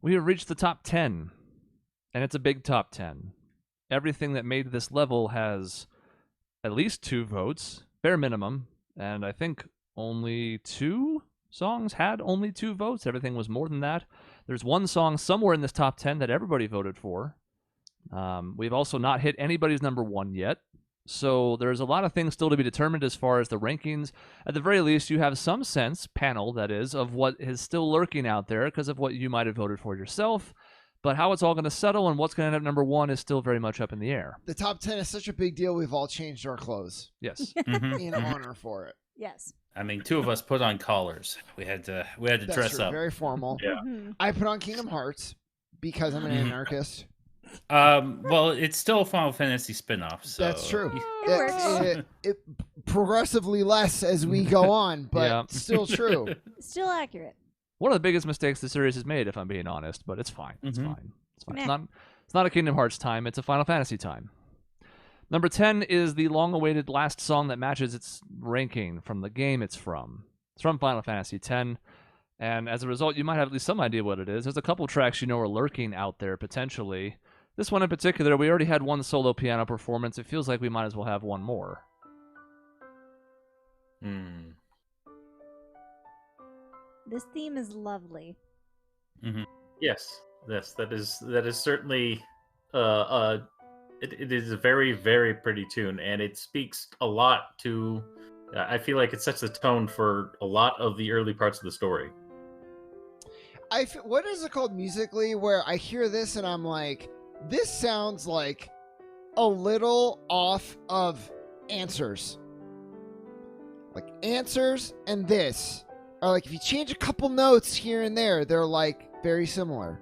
We have reached the top 10, and it's a big top 10. Everything that made this level has at least 2 votes, bare minimum, and I think only 2 songs had only 2 votes. Everything was more than that. There's one song somewhere in this top 10 that everybody voted for. We've also not hit anybody's number 1 yet. So there's a lot of things still to be determined as far as the rankings. At the very least, you have some sense, panel that is, of what is still lurking out there because of what you might have voted for yourself. But how it's all going to settle and what's going to end up number 1 is still very much up in the air. The top 10 is such a big deal, we've all changed our clothes. Yes. In honor for it. Yes. I mean, 2 of us put on collars. We had to That's dress true. up. Very formal. Yeah. I put on Kingdom Hearts because I'm an anarchist. Well, it's still a Final Fantasy spin-off, so That's true. It works. It progressively less as we go on, but Yeah. still true. Still accurate. One of the biggest mistakes the series has made, if I'm being honest, but it's fine. It's Mhm. fine. It's fine. Meh. It's not a Kingdom Hearts time. It's a Final Fantasy time. Number 10 is the long-awaited last song that matches its ranking from the game it's from. It's from Final Fantasy X, and as a result, you might have at least some idea what it is. There's a couple tracks you know are lurking out there potentially. This one in particular, we already had one solo piano performance. It feels like we might as well have one more. This theme is lovely. Yes, that is certainly it is a very, very pretty tune, and it speaks a lot to. I feel like it sets the tone for a lot of the early parts of the story. What is it called musically where I hear this and I'm like, this sounds like a little off of Answers. Like Answers and this are like, if you change a couple notes here and there, they're like very similar.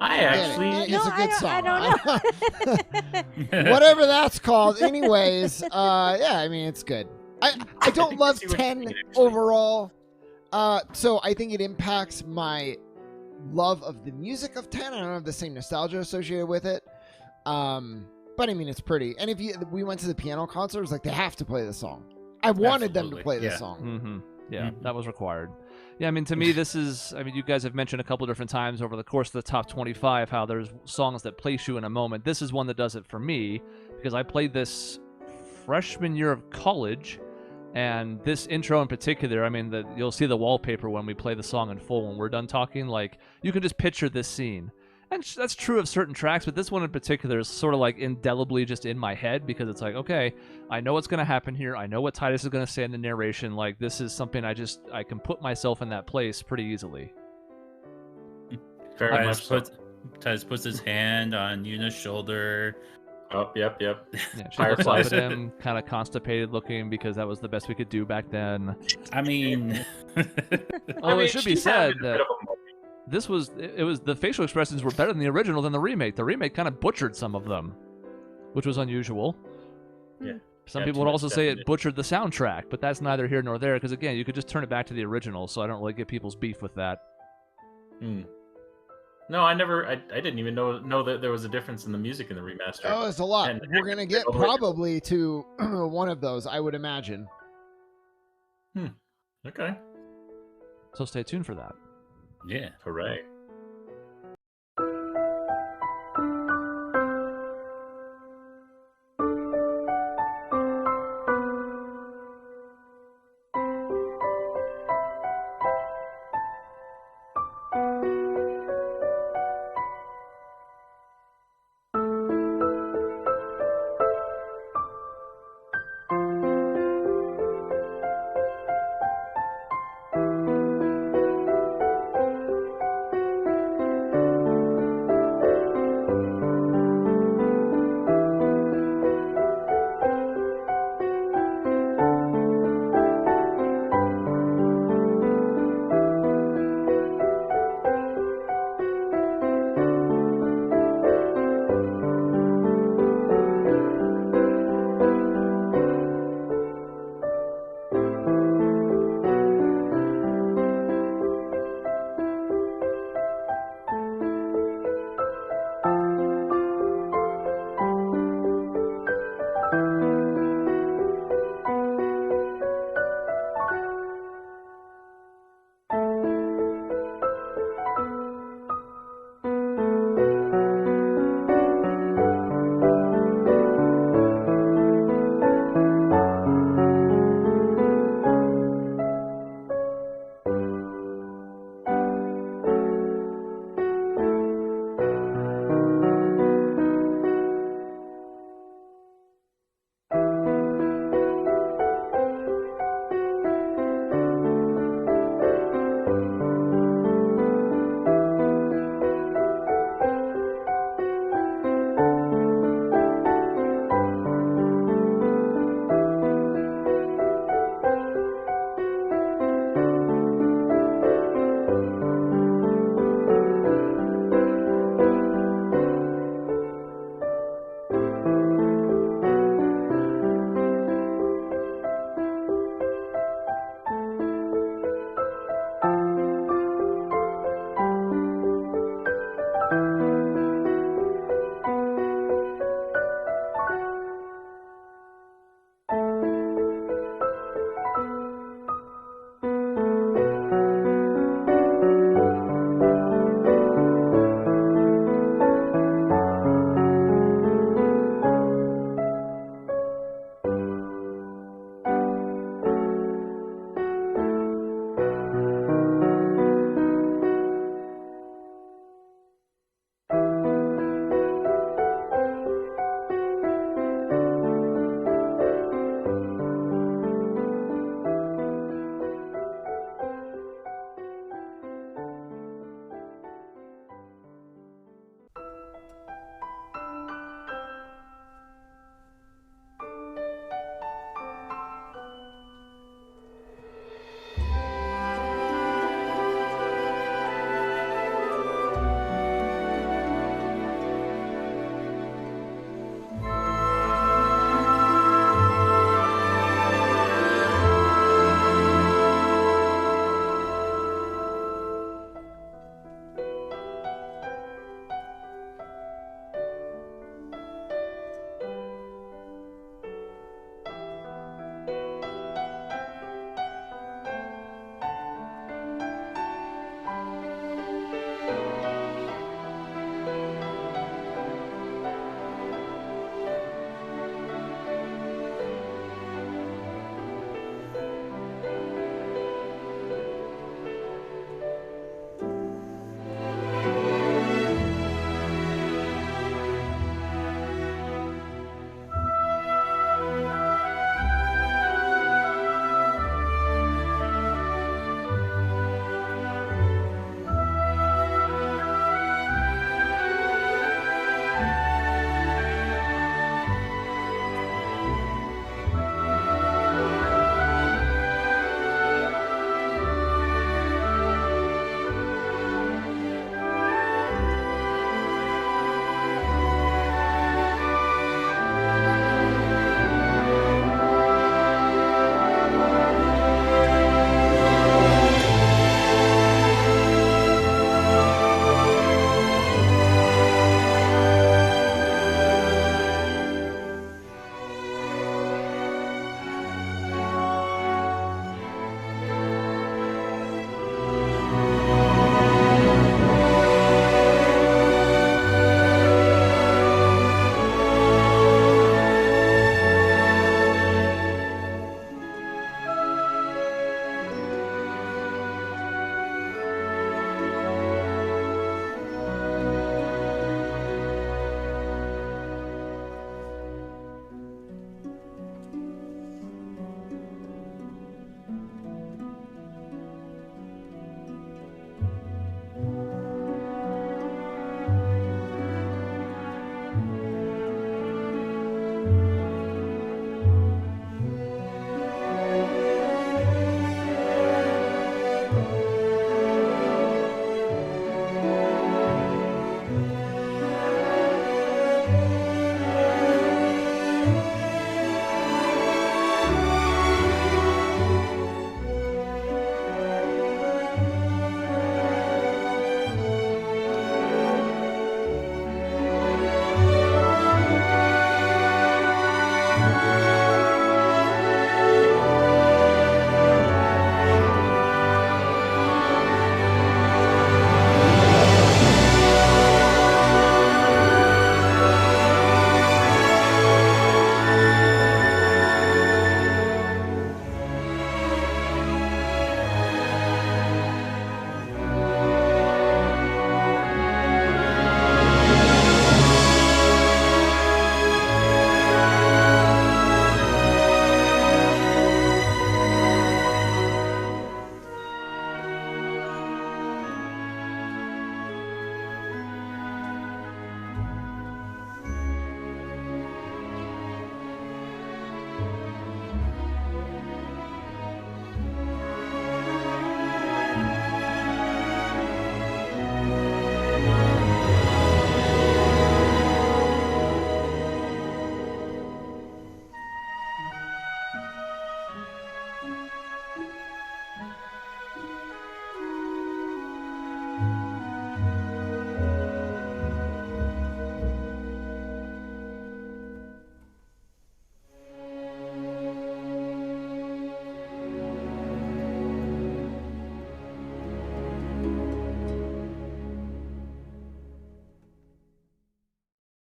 It's a good song. I don't know. Whatever that's called. Anyways, yeah, I mean, it's good. I don't love see what 10 you mean, actually. overall. So I think it impacts my love of the music of 10. I don't have the same nostalgia associated with it. But I mean, it's pretty. And we went to the piano concert, it was like, they have to play the song. I wanted them to Absolutely, play this yeah. song. Mm-hmm. Yeah, that was required. Yeah, I mean, to me, this is... I mean, you guys have mentioned a couple different times over the course of the top 25 how there's songs that place you in a moment. This is one that does it for me because I played this freshman year of college, and this intro in particular, I mean, you'll see the wallpaper when we play the song in full when we're done talking. Like, you can just picture this scene. And that's true of certain tracks, but this one in particular is sort of like indelibly just in my head because it's like, okay, I know what's going to happen here. I know what Titus is going to say in the narration. Like, this is something I can put myself in that place pretty easily. Very much so. Titus puts his hand on Yuna's shoulder. Oh, yep. Yeah, she looks up Fireflies. at him, kind of constipated looking because that was the best we could do back then. I mean, Oh, it should be said that that the facial expressions were better than the original than the remake. The remake kind of butchered some of them, which was unusual. Yeah. Some Yeah, people too would much also say it definition. butchered the soundtrack, but that's neither here nor there because, again, you could just turn it back to the original, so I don't really get people's beef with that. No, I didn't even know that there was a difference in the music in the remaster. Oh, it's a lot. And We're going to get all the way- probably to one of those, I would imagine. Okay. So stay tuned for that. yeah. Hooray.